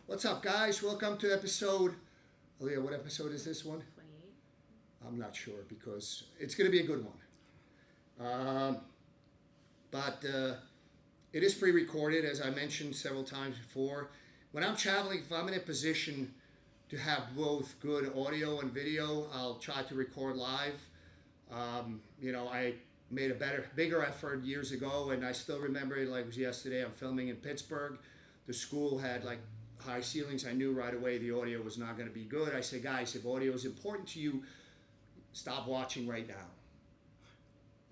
What's up, guys? Welcome to episode. Aaliyah, what episode is this one? 28. I'm not sure because it's going to be a good one. But it is pre recorded, as I mentioned several times before. When I'm traveling, if I'm in a position to have both good audio and video, I'll try to record live. I made a bigger effort years ago, and I still remember it like it was yesterday. I'm filming in Pittsburgh. The school had like high ceilings. I knew right away the audio was not going to be good. I said, guys, if audio is important to you, stop watching right now.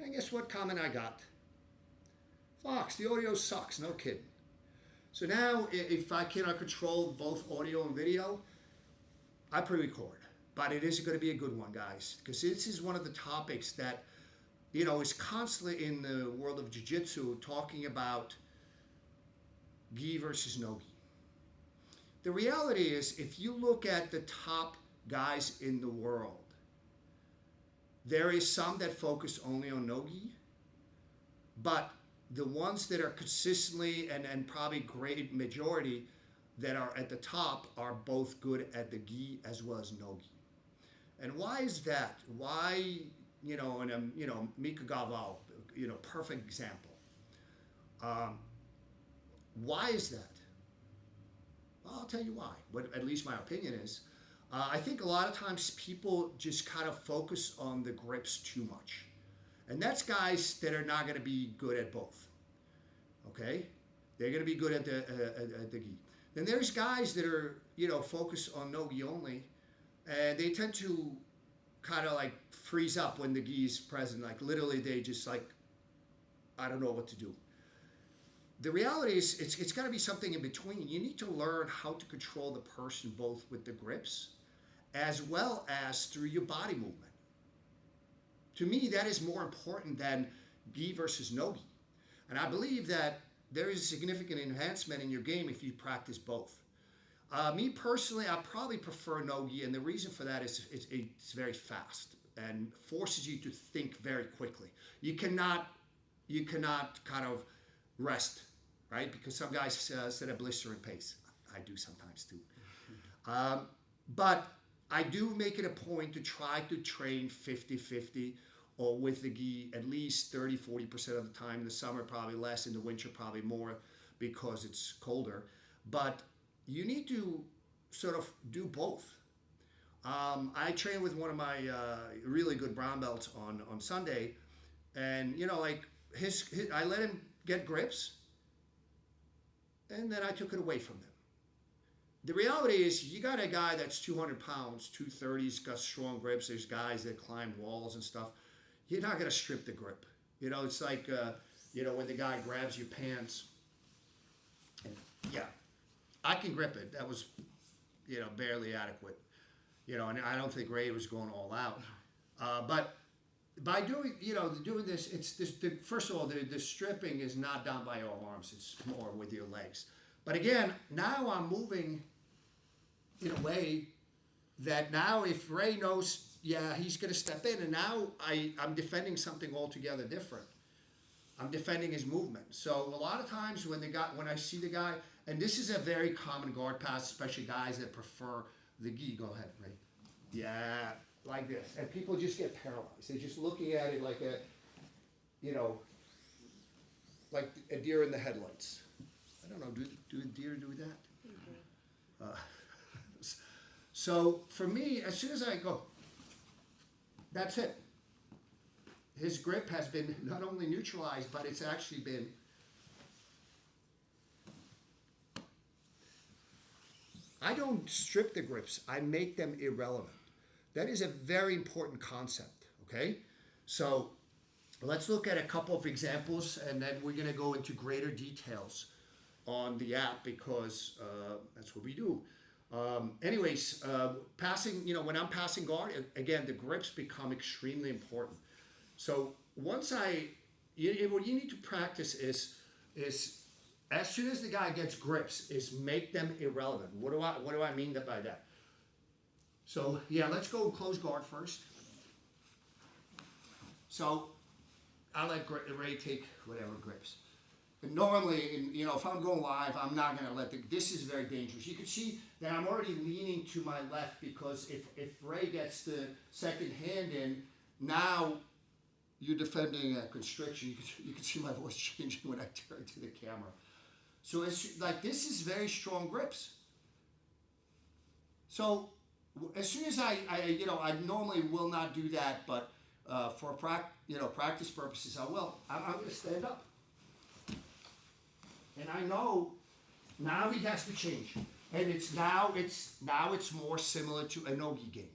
And guess what comment I got? Fox, the audio sucks. No kidding. So now, if I cannot control both audio and video, I pre-record. But it is going to be a good one, guys, because this is one of the topics that is constantly in the world of jiu-jitsu talking about gi versus no gi. The reality is, if you look at the top guys in the world, there is some that focus only on no gi, but the ones that are consistently and probably great majority that are at the top are both good at the gi as well as no gi. And why is that? Why, Mika Gaval, perfect example. Why is that? Well, I'll tell you why. What at least my opinion is. I think a lot of times people just kind of focus on the grips too much. And that's guys that are not going to be good at both. Okay? They're going to be good at the gi. Then there's guys that are, focused on no gi only, and they tend to kind of like freeze up when the gi is present. Like literally they just like, I don't know what to do. The reality is it's got to be something in between. You need to learn how to control the person both with the grips as well as through your body movement. To me, that is more important than gi versus no gi. And I believe that there is a significant enhancement in your game if you practice both. Me personally, I probably prefer no gi, and the reason for that is it's very fast and forces you to think very quickly. You cannot kind of rest, right? Because some guys set a blistering pace. I do sometimes too. But I do make it a point to try to train 50-50 or with the gi at least 30-40% of the time. In the summer, probably less. In the winter, probably more because it's colder. But you need to sort of do both. I trained with one of my really good brown belts on Sunday, and like his I let him get grips, and then I took it away from him. The reality is, you got a guy that's 200 pounds, 230's got strong grips. There's guys that climb walls and stuff. You're not going to strip the grip. It's like, when the guy grabs your pants. And yeah, I can grip it. That was, barely adequate. And I don't think Ray was going all out. But by doing this, it's this. First of all, the stripping is not done by your arms. It's more with your legs. But again, now I'm moving in a way that now if Ray knows, yeah, he's going to step in, and now I'm defending something altogether different. I'm defending his movement. So a lot of times when I see the guy, and this is a very common guard pass, especially guys that prefer the gi. Go ahead, Ray. Yeah, like this, and people just get paralyzed. They're just looking at it like like a deer in the headlights. I don't know. Do deer do that? So for me, as soon as I go, that's it. His grip has been not only neutralized, but it's actually been. I don't strip the grips. I make them irrelevant. That is a very important concept, okay? So let's look at a couple of examples, and then we're going to go into greater details on the app because that's what we do. Passing, when I'm passing guard, again, the grips become extremely important. So once what you need to practice is as soon as the guy gets grips, is make them irrelevant. What do I mean by that? So yeah, let's go close guard first. So I'll let Ray take whatever grips. normally, if I'm going live, I'm not going to let this is very dangerous. You can see that I'm already leaning to my left because if Ray gets the second hand in, now you're defending a constriction. You can see my voice changing when I turn to the camera. So it's like, this is very strong grips. So as soon as I normally will not do that, but for practice purposes, I will. I'm going to stand up. And I know now he has to change, and it's more similar to a no-gi game.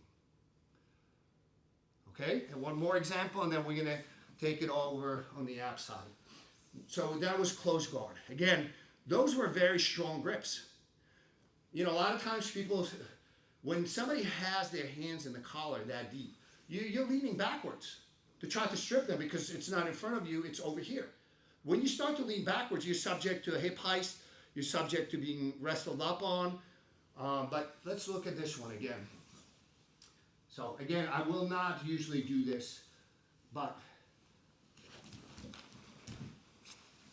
Okay, and one more example, and then we're gonna take it over on the app side. So that was close guard. Again, those were very strong grips. A lot of times people, when somebody has their hands in the collar that deep, you're leaning backwards to try to strip them because it's not in front of you, it's over here. When you start to lean backwards, you're subject to a hip heist. You're subject to being wrestled up on. But let's look at this one again. So again, I will not usually do this, but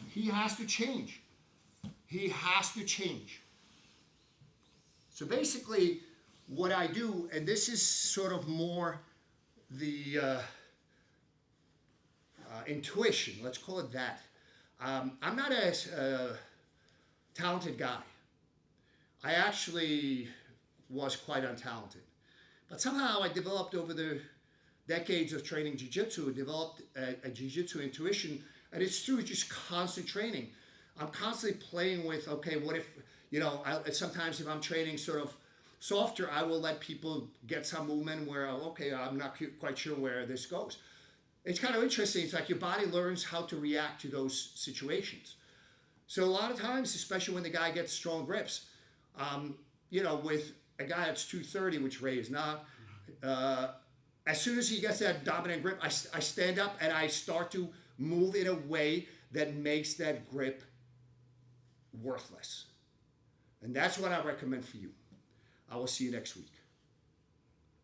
he has to change. He has to change. So basically, what I do, and this is sort of more the intuition, let's call it that. I'm not a talented guy. I actually was quite untalented. But somehow I developed over the decades of training jiu-jitsu, developed a jiu-jitsu intuition, and it's through just constant training. I'm constantly playing with, okay, what if, sometimes if I'm training sort of softer, I will let people get some movement where, okay, I'm not quite sure where this goes. It's kind of interesting. It's like your body learns how to react to those situations. So a lot of times, especially when the guy gets strong grips, with a guy that's 230, which Ray is not, as soon as he gets that dominant grip, I stand up and I start to move in a way that makes that grip worthless. And that's what I recommend for you. I will see you next week.